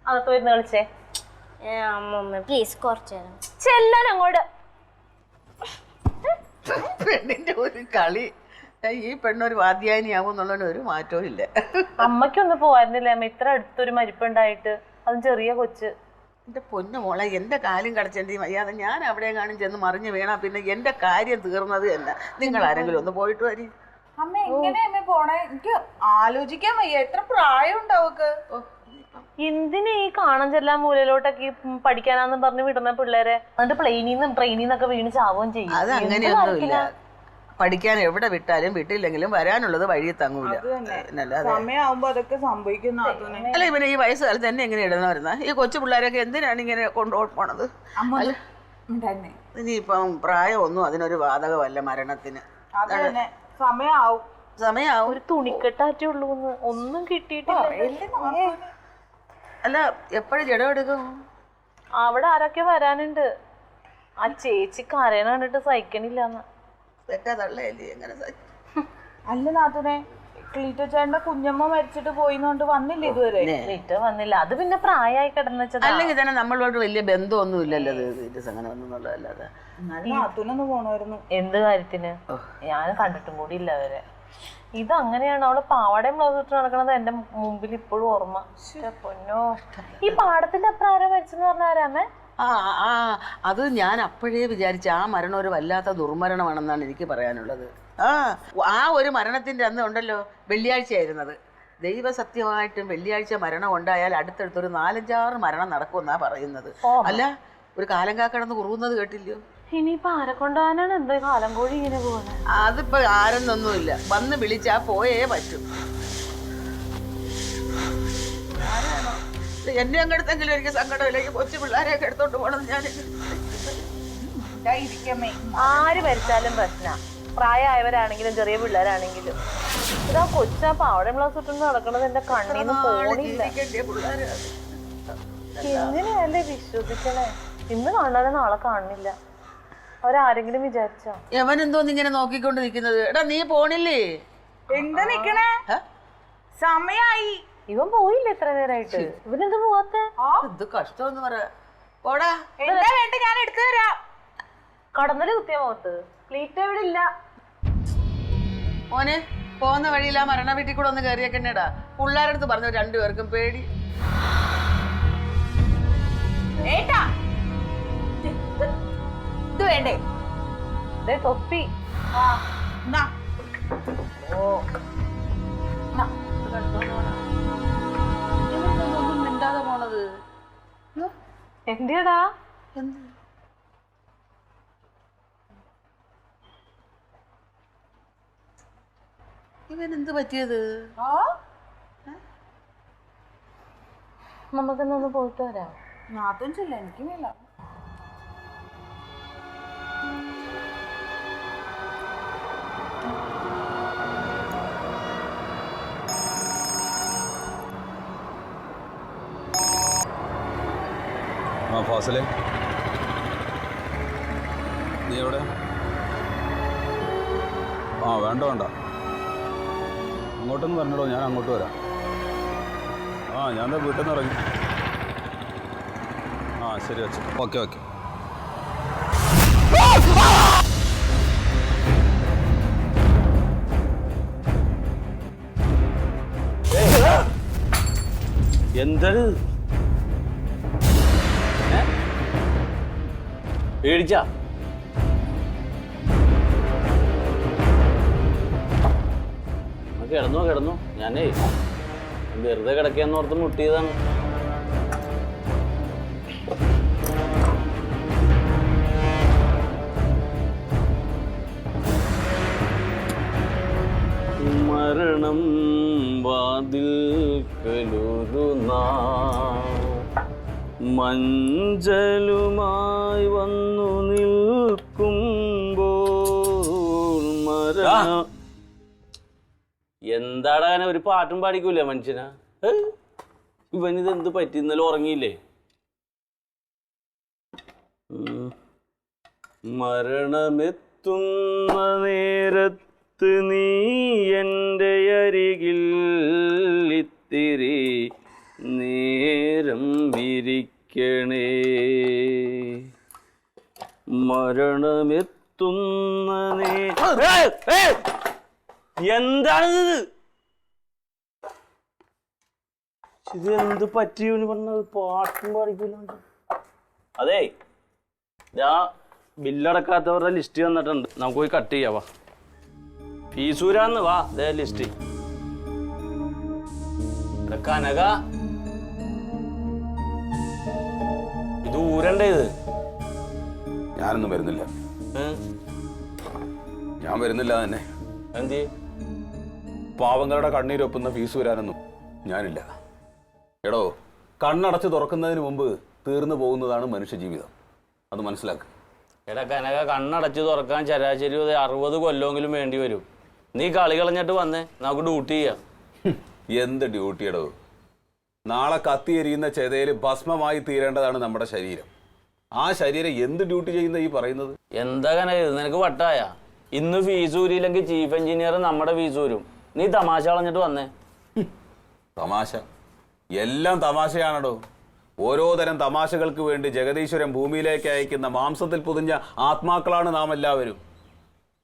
അകത്ത് വരുന്ന കളിച്ചേ പ്ലീസ് കുറച്ചു നേരം ചെല്ലാൻ അങ്ങോട്ട്. പെണ്ണിന്റെ ഒരു കളി. ഈ പെണ്ണൊരു വാദ്യാനിയാവും എന്നുള്ളതിന് ഒരു മാറ്റവും ഇല്ല. അമ്മയ്ക്കൊന്നും പോവായിരുന്നില്ല അമ്മ, ഇത്ര അടുത്തൊരു മരിപ്പുണ്ടായിട്ട്, അതും ചെറിയ കൊച്ച്. എന്റെ പൊന്നു മോളെ, എന്റെ കാലും കടച്ചേണ്ടി വയ്യാതെ ഞാൻ അവിടെ കാണും ചെന്ന് മറിഞ്ഞു വീണാ പിന്നെ എന്റെ കാര്യം തീർന്നത് തന്നെ. നിങ്ങൾ ആരെങ്കിലും ഒന്ന് പോയിട്ട് വരി. അമ്മ എങ്ങനെ അമ്മ പോണേ? എനിക്ക് ആലോചിക്കാൻ വയ്യ. എത്ര പ്രായം ഉണ്ടാവക്ക്? എന്തിനാ ഈ കാണാൻ ചെല്ലാൻ മൂലയിലോട്ടൊക്കെ പഠിക്കാനാന്ന് പറഞ്ഞ് വിടുന്ന പിള്ളേരെ? എന്നിട്ട് പ്ലെയിനിന്നും ട്രെയിനിന്നൊക്കെ വീണ് ചാവുകയും ചെയ്യും. അത് അങ്ങനെയൊന്നുമില്ല. പഠിക്കാൻ എവിടെ വിട്ടാലും വിട്ടില്ലെങ്കിലും വരാനുള്ളത് വഴി തങ്ങൂല. സമയമാകുമ്പോ അതൊക്കെ സംഭവിക്കുന്ന. അല്ല, ഇവനെ ഈ വയസ്സുകാലത്ത് തന്നെ എങ്ങനെ ഇടുന്നവരുന്ന ഈ കൊച്ചു പിള്ളേരൊക്കെ എന്തിനാണ് ഇങ്ങനെ കൊണ്ടുപോണത്? ഇനിയിപ്പം പ്രായമൊന്നും അതിനൊരു ബാധകമല്ല മരണത്തിന്. സമയാവും. ഒരു തുണിക്കെട്ടാറ്റേ ഉള്ളൂ, ഒന്നും കിട്ടിയിട്ടില്ല. അല്ല, എപ്പോഴും ജഡം എടുക്കും? അവിടെ ആരൊക്കെ വരാനുണ്ട്. ആ ചേച്ചി കരയണ കണ്ടിട്ട് സഹിക്കണില്ലെന്ന്. അല്ല നാത്തൂനെ, ക്ലീറ്റോ ചേട്ടന്റെ കുഞ്ഞമ്മ മരിച്ചിട്ട് പോയിന്നോണ്ട് വന്നില്ല ഇതുവരെ. ക്ലീറ്റോ വന്നില്ല, അത് പിന്നെ പ്രായമായി കിടന്നുവെച്ചത്. അല്ലെങ്കിൽ തന്നെ നമ്മളോട് വലിയ ബന്ധമൊന്നും ഇല്ലല്ലോ അല്ലാതെ. നാത്തൂനൊന്ന് പോണായിരുന്നു. എന്ത് കാര്യത്തിന്? ഞാൻ കണ്ടിട്ടും കൂടി ഇല്ല അവരെ. ഇതങ്ങനെയാണ്, അവള് പാവാടയും ബ്ലൗസ് ഇട്ട് നടക്കണത് എന്റെ മുമ്പിൽ ഇപ്പോഴും ഓർമ്മ. പൊന്നോ, ഈ പാടത്തിന്റെ അപ്പുറം ആരോ മരിച്ചെന്ന് പറഞ്ഞാരാമേ? അത് ഞാൻ അപ്പോഴേ വിചാരിച്ച ആ മരണം ഒരു വല്ലാത്ത ദുർമരണമാണെന്നാണ് എനിക്ക് പറയാനുള്ളത്. ആ ഒരു മരണത്തിന്റെ അന്ന് ഉണ്ടല്ലോ, വെള്ളിയാഴ്ചയായിരുന്നത്. ദൈവസത്യമായിട്ടും വെള്ളിയാഴ്ച മരണം ഉണ്ടായാൽ അടുത്തടുത്തൊരു 4-5 മരണം നടക്കുമെന്നാ പറയുന്നത്. അല്ല, ഒരു കാലം കാക്കടന്ന് കുറുകുന്നത് കേട്ടില്ലയോ? ഇനിയിപ്പോ ആരെ കൊണ്ടുപോകാനാണ്? എന്താ കാലം കോഴി ഇങ്ങനെ പോകണേ? അതിപ്പോ ആരെന്നൊന്നുമില്ല, വന്ന് വിളിച്ചാ പോയേ പറ്റും. എന്നെ അങ്ങെടുത്തെങ്കിലും എനിക്ക് സങ്കടമില്ലെങ്കിൽ കൊച്ചു പിള്ളേരെയൊക്കെ എടുത്തോണ്ട് പോകണം. ഞാൻ ആര് മരിച്ചാലും പ്രശ്ന, പ്രായമായവരാണെങ്കിലും ചെറിയ പിള്ളേരാണെങ്കിലും. ഇതാ കൊച്ചാ പാവട ബ്ലൗസ് ഇട്ടൊന്നും നടക്കണത് എന്റെ കണ്ണീന്ന് പോണില്ല. എങ്ങനെയല്ലേ വിശ്വസിക്കണേ? ഇന്ന് കാണാതെ നാളെ കാണില്ല. അവരാരെങ്കിലും വിചാരിച്ചോ? എവനെന്തോന്ന് ഇങ്ങനെ നോക്കിക്കൊണ്ട് നിക്കുന്നത്? എടാ, നീ പോണില്ലേ? എന്താ നിക്കണേ? സമയായി. ഇവൻ പോയില്ല ഇത്ര നേരമായിട്ട്. ഇവനെന്ത് പോവാത്തെ? ഇത് കഷ്ടമെന്ന് പറ. പോടാ. എന്താ വേണ്ട, ഞാൻ എടുത്തു തരാം. കടന്നല് കുത്തിയ മുഖത്ത്. ക്ലീറ്റ് എവിടെ ഇല്ല. മോനെ, പോകുന്ന വഴിയിൽ ആ മരണ വീട്ടിൽ കൂടെ ഒന്ന് കയറിയേക്കന്നെടാ. പിള്ളേരുടെ അടുത്ത് പറഞ്ഞു 2 പേർക്കും പേടി. ഇത് വേണ്ടേ? തൊപ്പി. മിണ്ടാതെ പോണത് എന്തിയടാ? ഇവനെന്ത് പറ്റിയത്? നമുക്കെന്നൊന്ന് പോയിട്ട് വരാം. നാത്തും ചെല്ല, എനിക്ക് മേല. ഫാസിലെ, നീ എവിടെ? വേണ്ട അങ്ങോട്ടൊന്ന് പറഞ്ഞിടോ, ഞാൻ അങ്ങോട്ട് വരാം. ഞാൻ വീട്ടിൽ നിന്ന് ഇറങ്ങി. ശരി അച്ഛൻ. ഓക്കെ. എന്താണ് പേടിച്ചാ? കിടന്നു. ഞാനേ വെറുതെ കിടക്കാന്ന് ഓർത്ത് മുട്ടിയതാണ്. മരണം വാതിൽക്കലൊരു മഞ്ചലുമായി വന്നു നിൽക്കുമ്പോൾ മരണം. എന്താടാ അങ്ങനെ ഒരു പാട്ടും പാടിക്കൂലേ മനുഷ്യനാ? ഇവനിത് എന്ത് പറ്റി? ഇന്നലെ ഉറങ്ങിയില്ലേ? മരണമെത്തുന്ന നേരത്ത് കാത്ത് നീ എൻ്റെ അരികിൽ ഇത്തിരി നേരം ഇരിക്കണേ. മരണമെത്തുന്ന എന്താണിത്? ഇത് എന്ത് പറ്റിയെന്ന് പറഞ്ഞത്? പാട്ടും പാടിക്കില്ല. അതെ, ഞാൻ ബില്ലടക്കാത്തവരുടെ ലിസ്റ്റ് തന്നിട്ടുണ്ട്, നമുക്ക് പോയി കട്ട് ചെയ്യാവാ. ഫീസൂരാന്ന് വാ, ദേ ലിസ്റ്റ്. കനക, ഇത് ഊരണ്ടേ? ഇത് ഞാനൊന്നും വരുന്നില്ല. ഞാൻ വരുന്നില്ല തന്നെ. എന്ത്? പാവങ്ങളുടെ കണ്ണീരൊപ്പുന്ന ഫീസ് വരാനൊന്നും ഞാനില്ല. എടോ, കണ്ണടച്ച് തുറക്കുന്നതിന് മുമ്പ് തീർന്നു പോകുന്നതാണ് മനുഷ്യജീവിതം, അത് മനസ്സിലാക്കുക. എടാ കനക, കണ്ണടച്ച് തുറക്കാൻ ശരാശരി 60 കൊല്ലമെങ്കിലും വേണ്ടി വരും. നീ കളി കളഞ്ഞിട്ട് വന്നേ, നമുക്ക് ഡ്യൂട്ടി ചെയ്യാം. എന്ത് ഡ്യൂട്ടിയടോ? നാളെ കത്തിയെരിയുന്ന ചെതയിൽ ഭസ്മമായി തീരേണ്ടതാണ് നമ്മുടെ ശരീരം. ആ ശരീരം എന്ത് ഡ്യൂട്ടി ചെയ്യുന്ന ഈ പറയുന്നത്? എന്താ കനക, നിനക്ക് വട്ടായ? ഇന്ന് ഫീസൂരിയില്ലെങ്കിൽ ചീഫ് എഞ്ചിനീയർ നമ്മുടെ ഫീസൂരും. നീ തമാശ കളഞ്ഞിട്ട് വന്നേ. തമാശ? എല്ലാം തമാശയാണടോ. ഓരോ തരം തമാശകൾക്ക് വേണ്ടി ജഗദീശ്വരൻ ഭൂമിയിലേക്ക് അയക്കുന്ന മാംസത്തിൽ പൊതിഞ്ഞ ആത്മാക്കളാണ് നാം എല്ലാവരും.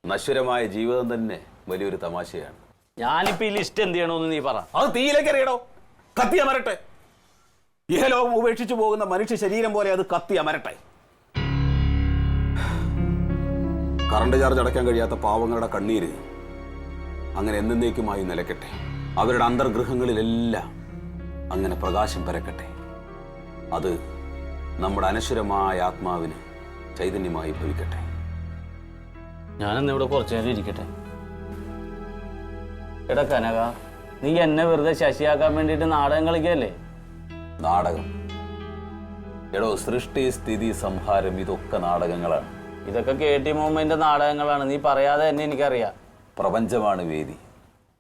നശ്വരമായ ജീവിതം തന്നെ വലിയൊരു തമാശയാണ്. ഞാനിപ്പോ ഈ ലിസ്റ്റ് എന്ത് ചെയ്യണമെന്ന് നീ പറ. അത് തീയിലേക്ക് അറിയടോ, കത്തി അമരട്ടെ. ഇഹലോകം ഉപേക്ഷിച്ചു പോകുന്ന മനുഷ്യ ശരീരം പോലെ അത് കത്തി അമരട്ടെ. കറണ്ട് ചാർജ് അടയ്ക്കാൻ കഴിയാത്ത പാവങ്ങളുടെ കണ്ണീര് അങ്ങനെ എന്നേക്കുമായി നിലയ്ക്കട്ടെ. അവരുടെ അന്തർഗൃഹങ്ങളിലെല്ലാം അങ്ങനെ പ്രകാശം പരക്കട്ടെ. അത് നമ്മുടെ അനശ്വരമായ ആത്മാവിന് ചൈതന്യമായി ഭവിക്കട്ടെ. ഞാനെന്ന് ഇവിടെ കുറച്ചു നേരം ഇരിക്കട്ടെ. എടാ കനക, നീ എന്നെ വെറുതെ ശശിയാക്കാൻ വേണ്ടിയിട്ട് നാടകം കളിക്കല്ലേ? നാടകം? എടോ, സൃഷ്ടി സ്ഥിതി സംഹാരം ഇതൊക്കെ നാടകങ്ങളാണ്. ഇതൊക്കെ KT മോഹമ്മദിന്റെ നാടകങ്ങളാണ്. നീ പറയാതെ തന്നെ എനിക്കറിയാം. പ്രപഞ്ചമാണ് വേദി,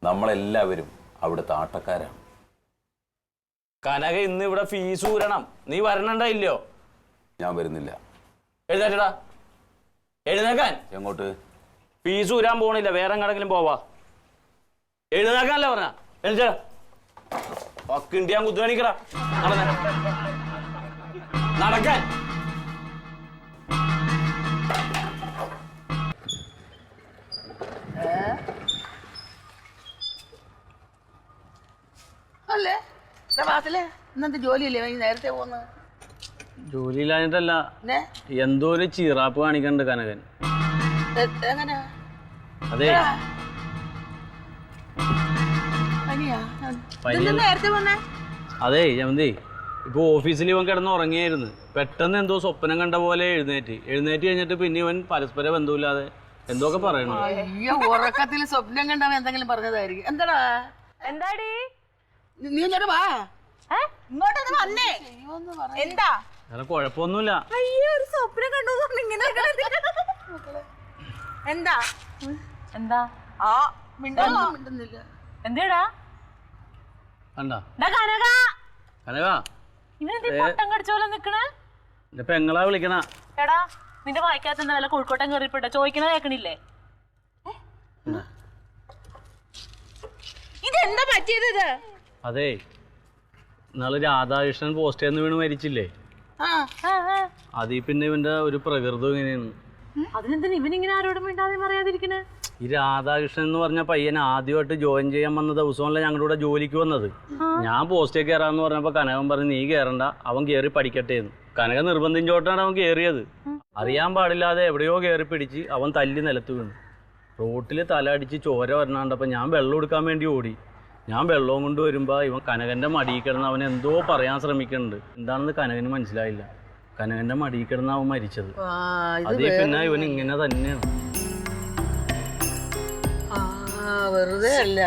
നമ്മളെല്ലാവരും അവിടുത്തെ ആട്ടക്കാരാണ്. കനക, ഇന്ന് ഇവിടെ ഫീസ് ഊരണം. നീ വരണണ്ടോ ഇല്ലയോ? ഞാൻ വരുന്നില്ല. എഴുന്നേറ്റടാ, എഴുന്നേക്കാൻ. എങ്ങോട്ട്? ഫീസ് ഊരാൻ പോണില്ല, വേറെ എങ്ങടെങ്കിലും പോവാ. എഴുന്നേക്കാനല്ലേ പറഞ്ഞ? എഴുന്നേറ്റാ പക്കിണ്ടിയാൻ കുത്തുകാണിക്കടാ. നടന്നേ, നടക്കാൻ. അല്ലേ വാസലേ, ഇന്നത്തെ ജോലിയില്ലേ നേരത്തെ പോകുന്നത്? ജോലിയില്ലാഞ്ഞിട്ടല്ല, എന്തോ ഒരു ചീറാപ്പ് കാണിക്കണ്ട് കനകൻ. എങ്ങനെ? അതെ, അതെ യമന്തി, ഇപ്പൊ ഓഫീസിൽ ഇവൻ കിടന്ന് ഉറങ്ങിയായിരുന്നു. പെട്ടെന്ന് എന്തോ സ്വപ്നം കണ്ട പോലെ എഴുന്നേറ്റ് കഴിഞ്ഞിട്ട് പിന്നെ ഇവൻ പരസ്പര ബന്ധമില്ലാതെ എന്തൊക്കെ പറയണു. ഉറക്കത്തിൽ സ്വപ്നം കണ്ടവൻ എന്തെങ്കിലും പറഞ്ഞതായിരിക്കും. എന്താടാ? എന്താടി? നീ ഇങ്ങോട്ട് വാ. ഇങ്ങോട്ടൊന്ന് വന്നേ. എന്താ? അങ്ങനെ കുഴപ്പമൊന്നുമില്ല. അയ്യോ, ഒരു സ്വപ്നം കണ്ടു. എന്താ എന്താ? ആ മിണ്ടുന്നില്ല. എന്തേടാ കണ്ടാ കനക? കനക, ഇവനെന്താ പട്ടം കടിച്ച പോലെ നിക്കണേ? എന്റെ പെങ്ങളാ വിളിക്കണ. എടാ, നിന്റെ വായിക്കാത്ത വല്ല കോഴിക്കോട്ടം കയറിപ്പെട്ട ചോദിക്കണ കേക്കണില്ലേ? ഇതെന്താ പറ്റിയത്? ഇത് അതെ, ഇന്നാള് രാധാകൃഷ്ണൻ പോസ്റ്റ് ചെയ്ത് വീണ് മരിച്ചില്ലേ? അതീ പിന്നെ ഇവന്റെ ഒരു പ്രകൃതം ഇങ്ങനെയാണ്. അതിനെന്തിനാ ഇവനിങ്ങനെ ആരോടും മിണ്ടാതെ പറയാതിരിക്കണേ? ഈ രാധാകൃഷ്ണൻ എന്ന് പറഞ്ഞ പയ്യൻ ആദ്യമായിട്ട് ജോയിൻ ചെയ്യാൻ വന്ന ദിവസമല്ല ഞങ്ങളുടെ കൂടെ ജോലിക്ക് വന്നത്. ഞാൻ പോസ്റ്റേ കയറാന്ന് പറഞ്ഞപ്പോ കനകൻ പറഞ്ഞു നീ കയറണ്ട, അവൻ കയറി പഠിക്കട്ടെ എന്ന്. കനക നിർബന്ധിച്ചോട്ടാണ് അവൻ കയറിയത്. അറിയാൻ പാടില്ലാതെ എവിടെയോ കയറി പിടിച്ച് അവൻ തല്ലി നിലത്ത് വീണു. റോട്ടിൽ തല അടിച്ച് ചോര വരണണ്ടപ്പോൾ ഞാൻ വെള്ളം എടുക്കാൻ വേണ്ടി ഓടി. ഞാൻ വെള്ളവും കൊണ്ട് വരുമ്പോൾ ഇവൻ കനകൻ്റെ മടിയിൽ കിടന്ന് അവൻ എന്തോ പറയാൻ ശ്രമിക്കുന്നുണ്ട്. എന്താണെന്ന് കനകന് മനസ്സിലായില്ല. കനകൻ്റെ മടിയിൽ കിടന്ന് അവൻ മരിച്ചത്. അതേ പിന്നെ ഇവൻ ഇങ്ങനെ തന്നെയാണ്. വെറുതെ അല്ല,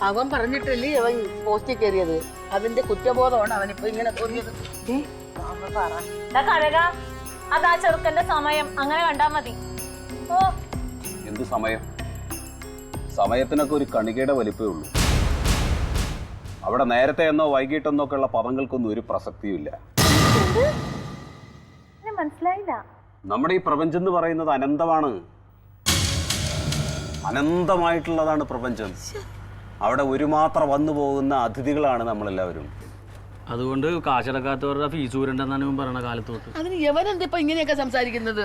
അവൻ പറഞ്ഞിട്ടല്ലേ അവൻ പോസ്റ്റിൽ കയറിയത്. അതിന്റെ കുറ്റബോധമാണ് അവനിപ്പോ ഇങ്ങനെ തോന്നിയത്. കനക, അതാ ചെറുക്കന്റെ സമയം, അങ്ങനെ കണ്ടാ മതി. ഓ, എന്ത് സമയം? സമയത്തിനൊക്കെ ഒരു കണികയുടെ വലിപ്പേ ഉള്ളൂ. അവിടെ നേരത്തെ എന്നോ വൈകിട്ടെന്നോ ഒക്കെ ഉള്ള പദങ്ങൾക്കൊന്നും ഒരു പ്രസക്തിയുമില്ല. മനസ്സിലായില്ല. നമ്മുടെ ഈ പ്രപഞ്ചം എന്ന് പറയുന്നത് അനന്തമാണ്. അനന്തമായിട്ടുള്ളതാണ് പ്രപഞ്ചം. അവിടെ ഒരു മാത്രം വന്നു പോകുന്ന അതിഥികളാണ് നമ്മളെല്ലാവരും. അതുകൊണ്ട് കാശടക്കാത്തവരുടെ ഫീസ് ഊരണ്ടെന്നാണ് ഇവൻ പറയണ കാലത്തോട്ട്. അതിന് യവനെന്താ ഇപ്പൊ ഇങ്ങനെയൊക്കെ സംസാരിക്കുന്നത്?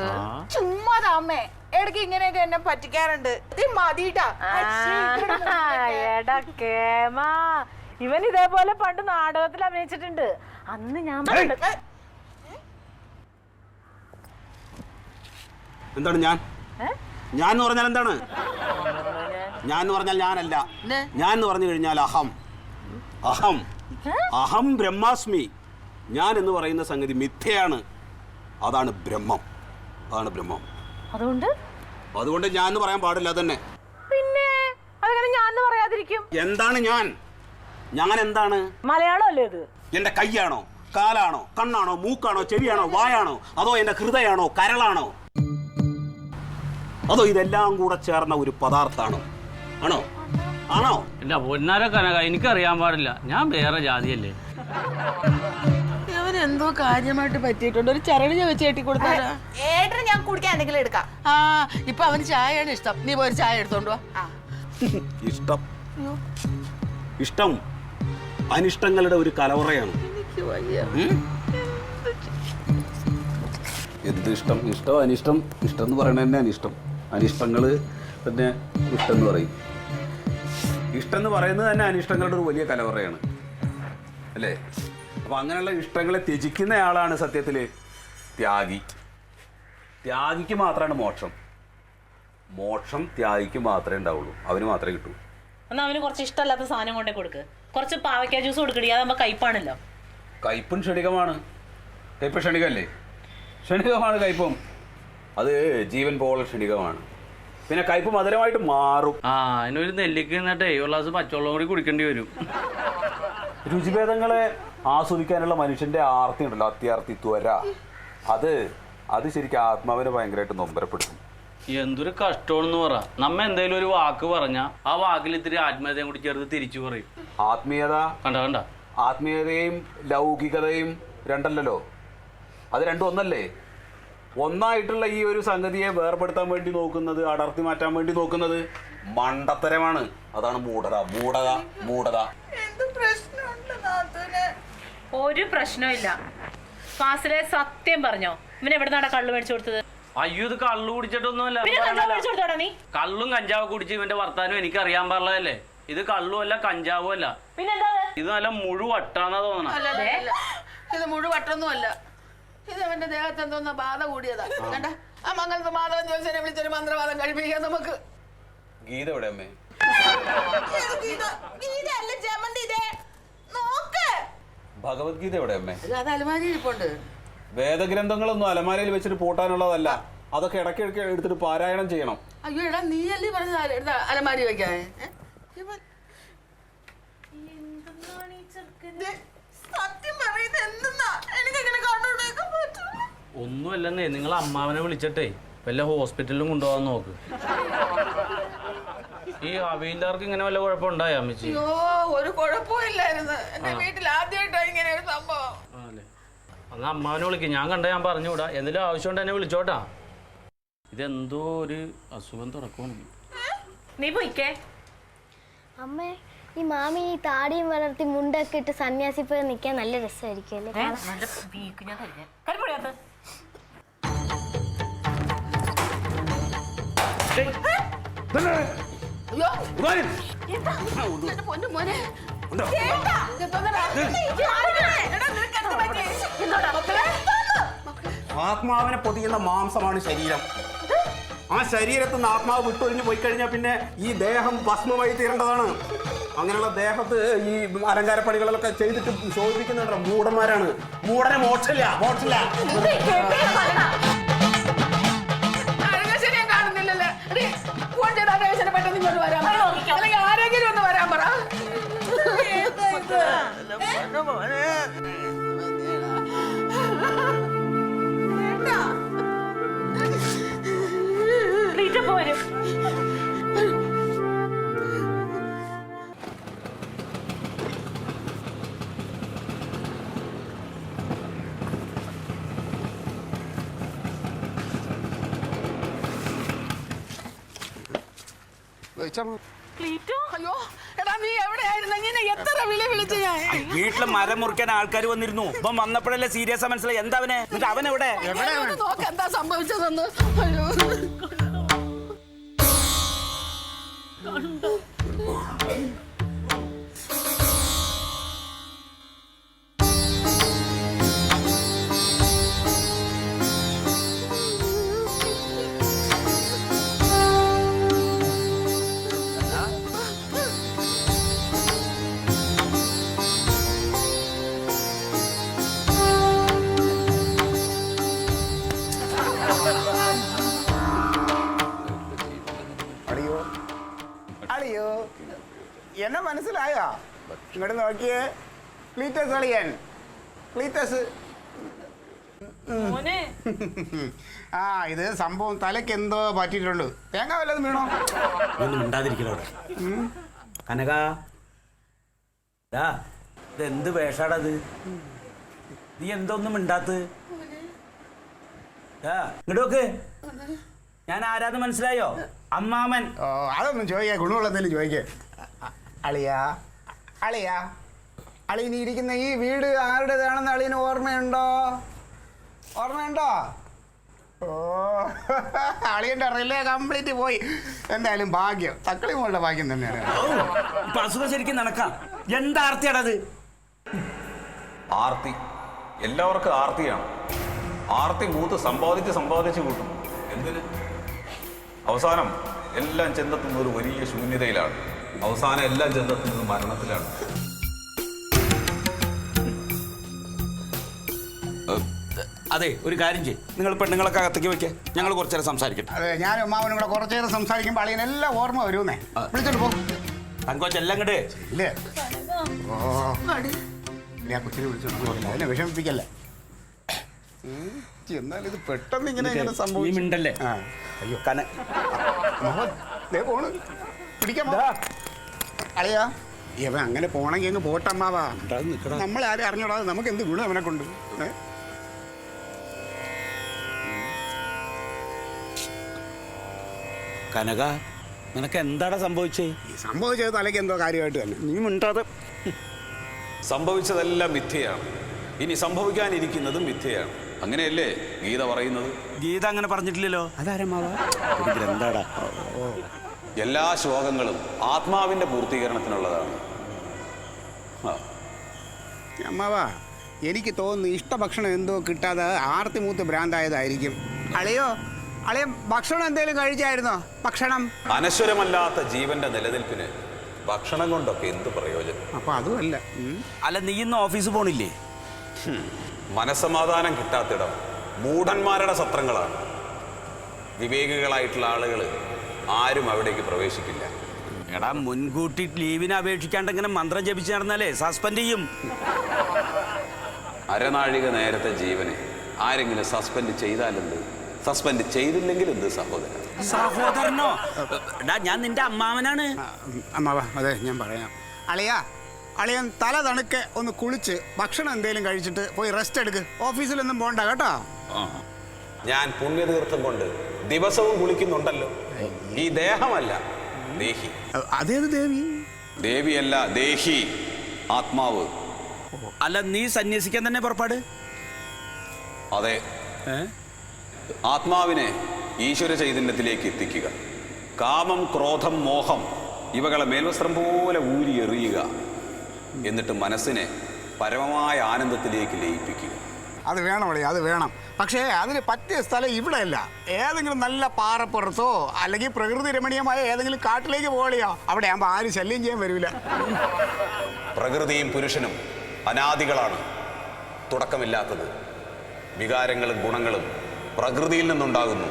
ചുമ്മാതാ അമ്മേ, ഇടയ്ക്ക് ഇങ്ങനെയൊക്കെ എന്നെ പറ്റിക്കാറുണ്ട്. ഇത് മതിട്ടാ. എടാ കേമാ, ഇവൻ ഇതേപോലെ പണ്ട് നാടകത്തിൽ അഭിനയിച്ചിട്ടുണ്ട്. അന്ന് ഞാൻ എന്താണ് ഞാൻ എന്ന് പറഞ്ഞാൽ എന്താണ്? ഞാൻ എന്ന് പറഞ്ഞാൽ ഞാനല്ല. ഞാൻ എന്ന് പറഞ്ഞു കഴിഞ്ഞാൽ അഹം. അഹം അഹം ബ്രഹ്മാസ്മി. ഞാൻ എന്ന് പറയുന്ന സംഗതി മിഥ്യയാണ്. അതാണ് ബ്രഹ്മം. അതാണ് ബ്രഹ്മം. അതുകൊണ്ട് ഞാൻ എന്ന് പറയാൻ പാടില്ല. തന്നെ പിന്നെ അതങ്ങനെ ഞാൻ പറയാതിരിക്കും. എന്താണ് ഞാൻ? ഞാൻ എന്താണ്? മലയാളം അല്ലേ ഇത്? എന്റെ കൈയാണോ, കാലാണോ, കണ്ണാണോ, മൂക്കാണോ, ചെവിയാണോ, വായാണോ, അതോ എന്റെ ഹൃദയാണോ, കരളാണോ, അതോ ഇതെല്ലാം കൂടെ ചേർന്ന ഒരു പദാർത്ഥാണോ? ആണോ? ആണോ? എന്റെ പൊന്നാര കനക, എനിക്കറിയാൻ പാടില്ല. ഞാൻ വേറെ ജാതിയല്ലേ. എന്തോ കാര്യമായിട്ട് പറ്റിയിട്ടുണ്ട്. ഒരു ചരട് ഞാൻ വെച്ച് കെട്ടി കൊടുത്താലാ? ഏട്ടന് ഞാൻ കുടിക്കാൻ എന്തെങ്കിലും എടുക്കാം. ആ, ഇപ്പൊ അവന് ചായയാണ് ഇഷ്ടം. നീ പോയി ഒരു ചായ എടുത്തോണ്ട് വാ. ഇഷ്ടം ഇഷ്ടം അനിഷ്ടങ്ങളുടെ ഒരു കലവറയാണ്. എന്ത് ഇഷ്ടം? ഇഷ്ടം അനിഷ്ടം. ഇഷ്ടം എന്ന് പറയണ തന്നെ അനിഷ്ടം. അനിഷ്ടങ്ങള് പിന്നെ ഇഷ്ടം എന്ന് പറയും. ഇഷ്ടം എന്ന് പറയുന്നത് തന്നെ അനിഷ്ടങ്ങളുടെ ഒരു വലിയ കലവറയാണ് അല്ലേ? അപ്പൊ അങ്ങനെയുള്ള ഇഷ്ടങ്ങളെ ത്യജിക്കുന്നയാളാണ് സത്യത്തില് ത്യാഗി. ത്യാഗിക്ക് മാത്രമാണ് മോക്ഷം. മോക്ഷം ത്യാഗിക്ക് മാത്രമേ ഉണ്ടാവുള്ളൂ. അവന് മാത്രമേ കിട്ടൂ. എന്നാ അവന് കുറച്ച് ഇഷ്ടമല്ലാത്ത സാധനം കൊണ്ടേ കൊടുക്ക്. കുറച്ച് പാവയ്ക്ക ജ്യൂസ് കൊടുക്കടി, അതാകുമ്പോ കയ്പാണല്ലോ. കയ്പും ക്ഷണികമാണ്. കയ്പ് ക്ഷണികമല്ലേ? ക്ഷണികമാണ് കയ്പും. അത് ജീവൻ പോലെ ക്ഷണികമാണ്. പിന്നെ കയ്പ് മധുരമായിട്ട് മാറും. അതിനൊരു നെല്ലിക്ക് നിന്നിട്ടേ ഒരു ഗ്ലാസ് പച്ചവെള്ളം കൂടി കുടിക്കേണ്ടി വരും. രുചിഭേദങ്ങളെ ആസ്വദിക്കാനുള്ള മനുഷ്യന്റെ ആർത്തി ഉണ്ടല്ലോ, അത്യാർത്തി, ത്വര, അത് ശരിക്കും ആത്മാവിനെ ഭയങ്കരമായിട്ട് നൊമ്പരപ്പെടുത്തും. എന്തൊരു കഷ്ടമാണെന്ന് പറ. നമ്മ എന്തെങ്കിലും ഒരു വാക്ക് പറഞ്ഞ ആ വാക്കിൽ ഇത്തിരി ആത്മീയതയും കൂടി ചേർത്ത് തിരിച്ചു പറയും. ആത്മീയത കണ്ട ആത്മീയതയും ലൗകികതയും രണ്ടല്ലോ. അത് രണ്ടും ഒന്നല്ലേ? ഒന്നായിട്ടുള്ള ഈ ഒരു സംഗതിയെ വേർപെടുത്താൻ വേണ്ടി നോക്കുന്നത്, അടർത്തി മാറ്റാൻ വേണ്ടി നോക്കുന്നത് മണ്ടത്തരമാണ്. അതാണ് മൂഢത. ഒരു പ്രശ്നമില്ല. ഫാസിലെ സത്യം പറഞ്ഞോ, ഇവന് എവിടുന്നാണ് കള്ളു മേടിച്ചു കൊടുത്തത്? അയ്യോ, ഇത് കള്ളു കുടിച്ചിട്ടൊന്നുമല്ല. നീ കള്ളും കഞ്ചാവ് കുടിച്ച് ഇവന്റെ വർത്താനം എനിക്ക് അറിയാൻ പാടില്ലല്ലേ. ഇത് കള്ളും അല്ല കഞ്ചാവും അല്ല. പിന്നെന്താ? ഇത് നല്ല മുഴുവട്ടാന്നാ തോന്നണ. ഇത് മുഴുവട്ടൊന്നും അല്ല. ഇത് അവന്റെ ദേഹത്ത് എന്തോന്ന ബാധ കൂടിയതാ. കണ്ട ആ മംഗലത്ത് മാധവൻ ജോത്സ്യനെ വിളിച്ചൊരു മന്ത്രവാദം കഴിപ്പിക്കാൻ നമുക്ക്. ഗീത എവിടെ അമ്മേ? ഭഗവത്ഗീത എവിടെ അമ്മേ? അത് അലമാരി ഇരിപ്പുണ്ട്. വേദഗ്രന്ഥങ്ങളൊന്നും അലമാരയിൽ വെച്ചിട്ട് പൂട്ടാനുള്ളതല്ല. അതൊക്കെ ഇടയ്ക്കിടയ്ക്ക് എടുത്തിട്ട് പാരായണം ചെയ്യണം. അയ്യോ എടാ, നീ അല്ലേ പറഞ്ഞത് അലമാരി വെക്കാൻ? ഒന്നുമല്ലെന്നേ, നിങ്ങൾ അമ്മാവനെ വിളിച്ചിട്ടേ വല്ല ഹോസ്പിറ്റലിലും കൊണ്ടുപോകാൻ നോക്ക്. ഈ അവയില്ലാർക്ക് ഇങ്ങനെ വല്ല കുഴപ്പമുണ്ടായോ അമ്മച്ചി? അയ്യോ, ഒരു കുഴപ്പമില്ലായിരുന്നു. എന്റെ വീട്ടിൽ ആദ്യമായിട്ടാണ് ഇങ്ങനെ ഒരു സംഭവം. അല്ലേ, അന്ന് അമ്മാവനെ വിളിക്കും. ഞാൻ കണ്ട ഞാൻ പറഞ്ഞുകൂടാ. എന്തെങ്കിലും ആവശ്യമുണ്ട് എന്നെ വിളിച്ചോട്ടാ. ഇതെന്തോ ഒരു അസുഖം തുടക്കമാണ്. നീ പോയിക്കേ. അമ്മേ, ഈ മാമി ഈ താടിയും വളർത്തി മുണ്ടൊക്കെ ഇട്ട് സന്യാസി പോയി നിൽക്കാൻ നല്ല രസമായിരിക്കും അല്ലേ? പൊന്നു മോനെ, ആത്മാവിനെ പൊതിയുന്ന മാംസമാണ് ശരീരം. ആ ശരീരത്തിൽ നിന്ന് ആത്മാവ് വിട്ടൊഴിഞ്ഞു പോയി കഴിഞ്ഞാൽ പിന്നെ ഈ ദേഹം ഭസ്മമായി തീരേണ്ടതാണ്. അങ്ങനെയുള്ള ദേഹത്ത് ഈ അലങ്കാരപ്പണികളൊക്കെ ചെയ്തിട്ട് ശോഭിക്കുന്നുണ്ടോ മൂഢന്മാരാണ്. മൂഢനെ മോക്ഷമില്ല. കാണുന്നില്ലല്ലേ? ഫോൺ ചെയ്താൽ പെട്ടെന്ന് ഇങ്ങോട്ട് വരാൻ അല്ലെങ്കിൽ ആരെങ്കിലും ഒന്ന് വരാൻ പറ. പോരും. അയ്യോ എടാ നീ എവിടെയായിരുന്നു? ഇങ്ങനെ എത്ര വിളി വിളിച്ചു ഞാൻ. വീട്ടില് മരം മുറിക്കാൻ ആൾക്കാർ വന്നിരുന്നു. ഇപ്പം വന്നപ്പോഴല്ലേ സീരിയസ് മനസ്സിലായി. എന്താ അവനെ? എന്നിട്ട് അവൻ എവിടെ? നോക്ക് എന്താ സംഭവിച്ചതെന്ന്. അയ്യോ അളിയോ എന്നെ മനസ്സിലായോ? ഇങ്ങോട്ട് നോക്കിയേ, ക്ലീറ്റസ് അളിയൻ, ക്ലീറ്റസ്. ആ ഇത് സംഭവം തലയ്ക്ക് എന്തോ പറ്റിയിട്ടുണ്ട്. തേങ്ങ വല്ലതും വീണോ? ഒന്നും മിണ്ടാതിരിക്കണ അവിടെ. കനക ഇതെന്ത് വേഷാടത്? നീ എന്തൊന്നും മിണ്ടാത്ത്? ഇങ്ങോട്ട് നോക്ക്. ഞാൻ ആരാന്ന് മനസ്സിലായോ? അമ്മാമൻ. ഓ അതൊന്നും ചോദിക്കാ, ഗുണമുള്ള എന്തെങ്കിലും ചോദിക്കേ. അളിയാ അളിയാ അളിയന് ഇരിക്കുന്ന ഈ വീട് ആരുടേതാണെന്ന് അളിയന് ഓർമ്മയുണ്ടോ? ഓർമ്മയുണ്ടോ? ഓ അളിയൻ്റെ റിലേ കംപ്ലീറ്റ് പോയി. എന്തായാലും ഭാഗ്യം, തക്കളി മോളുടെ ഭാഗ്യം തന്നെയാണ്. ഇപ്പൊ അസുഖം ശരിക്കും നടക്കാം. എന്താ ആർത്തിയാടത്? ആർത്തി എല്ലാവർക്കും ആർത്തിയാണ്. ആർത്തി മൂത്ത് സമ്പാദിച്ച് കൂട്ടും. എന്തിന്? അവസാനം എല്ലാം ചെന്നെത്തുന്ന ഒരു വലിയ ശൂന്യതയിലാണ്. അവസാനം എല്ലാം ചെന്നെത്തുന്നത് മരണത്തിലാണ്. അതെ, ഒരു കാര്യം ചെയ്യും. നിങ്ങൾ പെണ്ണുങ്ങളൊക്കെ അകത്തേക്ക് വെക്കുക. ഞങ്ങൾ കുറച്ചു നേരം സംസാരിക്കട്ടെ. അതെ, ഞാനും അമ്മാവനും കൂടെ കുറച്ചു നേരം സംസാരിക്കുമ്പോൾ അളിയനെല്ലാം ഓർമ്മ വരുന്നേ. വിളിച്ചോണ്ട് പോ. തങ്കോച്ചെല്ലാം കണ്ടേ ഇല്ലേ? ഓ ഞാൻ കൊച്ചിനെ വിളിച്ചോണ്ട് പോകില്ല, അതിനെ വിഷമിപ്പിക്കല്ലേ. എന്നാലും ഇത് പെട്ടെന്ന് ഇങ്ങനെ സംഭവിച്ചു. മിണ്ടല്ലേ? ആ അയ്യോ പോണ് പിടിക്കാൻ അളിയാ. ഇവൻ അങ്ങനെ പോണെങ്കിൽ അങ്ങ് പോട്ടമ്മാവാ. നമ്മളാരും അറിഞ്ഞോടാതെ നമുക്ക് എന്ത് ഗുണം അവനെ കൊണ്ട്. കനക, നിനക്ക് എന്താടാ സംഭവിച്ചേ? സംഭവിച്ചത് തലയ്ക്ക് എന്തോ കാര്യമായിട്ട് തന്നെ. നീ മിണ്ടാതെ. സംഭവിച്ചതെല്ലാം മിഥ്യയാണ്. ഇനി സംഭവിക്കാനിരിക്കുന്നതും മിഥ്യയാണ്. അങ്ങനെയല്ലേ ഗീത പറയുന്നത്? ഗീത അങ്ങനെ പറഞ്ഞിട്ടില്ലല്ലോ. അതാരമ്മാവാ? എന്താടാ? എല്ലാ ശ്ലോകങ്ങളും ആത്മാവിന്റെ പൂർത്തീകരണത്തിനുള്ളതാണ്. അമ്മാവാ, എനിക്ക് തോന്നുന്നു ഇഷ്ടഭക്ഷണം എന്തോ കിട്ടാതെ ആർത്തി മൂത്ത് ഭ്രാന്തായതായിരിക്കും. അളിയോ അളിയ ഭക്ഷണം എന്തേലും കഴിച്ചായിരുന്നോ? ഭക്ഷണം അനശ്വരമല്ലാത്ത ജീവന്റെ നിലനിൽപ്പിന് ഭക്ഷണം കൊണ്ടൊക്കെ എന്ത് പ്രയോജനം? അപ്പൊ അതുമല്ല. അല്ല, നീ ഇന്ന് ഓഫീസ് പോണില്ലേ? മനസ്സമാധാനം കിട്ടാത്തിടം മൂഢന്മാരുടെ സത്രങ്ങളാണ്. വിവേകികളായിട്ടുള്ള ആളുകൾ ആരും അവിടേക്ക് പ്രവേശിക്കില്ല. എടാ, മുൻകൂട്ടി ലീവിന് അപേക്ഷിക്കാണ്ട് ഇങ്ങനെ മന്ത്രം ജപിച്ച് നടന്നാലേ സസ്പെൻഡ് ചെയ്യും. അരനാഴിക നേരത്തെ ജീവനെ ആരെങ്കിലും സസ്പെൻഡ് ചെയ്താലെന്ത്, സസ്പെൻഡ് ചെയ്തില്ലെങ്കിൽ എന്ത് സഹോദരൻ? സഹോദരനോ? എടാ, ഞാൻ നിന്റെ അമ്മാവനാണ്. അമ്മാവാ, അതെ ഞാൻ പറയാം. അളിയാ, അളിയൻ തല തണുക്കെ ഒന്ന് കുളിച്ച് ഭക്ഷണം എന്തേലും കഴിച്ചിട്ട് പോയി റെസ്റ്റ് എടുക്ക്. ഓഫീസിലൊന്നും പോണ്ട കേട്ടോ. ഞാൻ പുണ്യതീർത്ഥം കൊണ്ട് ദിവസവും കുളിക്കുന്നുണ്ടല്ലോ. ഈ ദേഹമല്ല, ദേഹി. അതേത് ദേവി? ദേവിയല്ല, ദേഹി, ആത്മാവ്. അല്ല, നീ സന്യസിക്കാൻ തന്നെ പുറപ്പാട്? അതെ, ആത്മാവിനെ ഈശ്വര ചൈതന്യത്തിലേക്ക് എത്തിക്കുക. കാമം, ക്രോധം, മോഹം ഇവകളെ മേൽവസ്ത്രം പോലെ ഊരി എറിയുക. എന്നിട്ട് മനസ്സിനെ പരമമായ ആനന്ദത്തിലേക്ക് ലയിപ്പിക്കുക. അത് വേണം അളിയ, അത് വേണം. പക്ഷേ അതിന് പറ്റിയ സ്ഥലം ഇവിടെ അല്ല. ഏതെങ്കിലും നല്ല പാറപ്പുറത്തോ അല്ലെങ്കിൽ പ്രകൃതി രമണീയമായ ഏതെങ്കിലും കാട്ടിലേക്ക് പോകളിയോ. അവിടെ ആകുമ്പോൾ ആരും ശല്യം ചെയ്യാൻ വരില്ല. പ്രകൃതിയും പുരുഷനും അനാദികളാണ്, തുടക്കമില്ലാത്തത്. വികാരങ്ങളും ഗുണങ്ങളും പ്രകൃതിയിൽ നിന്നുണ്ടാകുന്നു.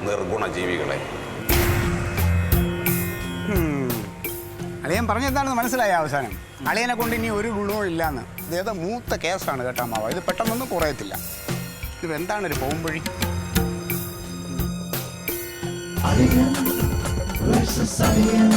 നിർഗുണ ജീവികളെ. അളിയൻ പറഞ്ഞെന്താണെന്ന് മനസ്സിലായ അവസാനം? അളിയനെ കൊണ്ട് ഇനി ഒരു ഗുണവും ഇല്ലാന്ന്. ഇതേതോ മൂത്ത കേസാണ് കേട്ടോ അമ്മാവ. ഇത് പെട്ടെന്നൊന്നും കുറയത്തില്ല. ഇത് എന്താണ് ഒരു പോകുമ്പഴി? Alien versus Alien.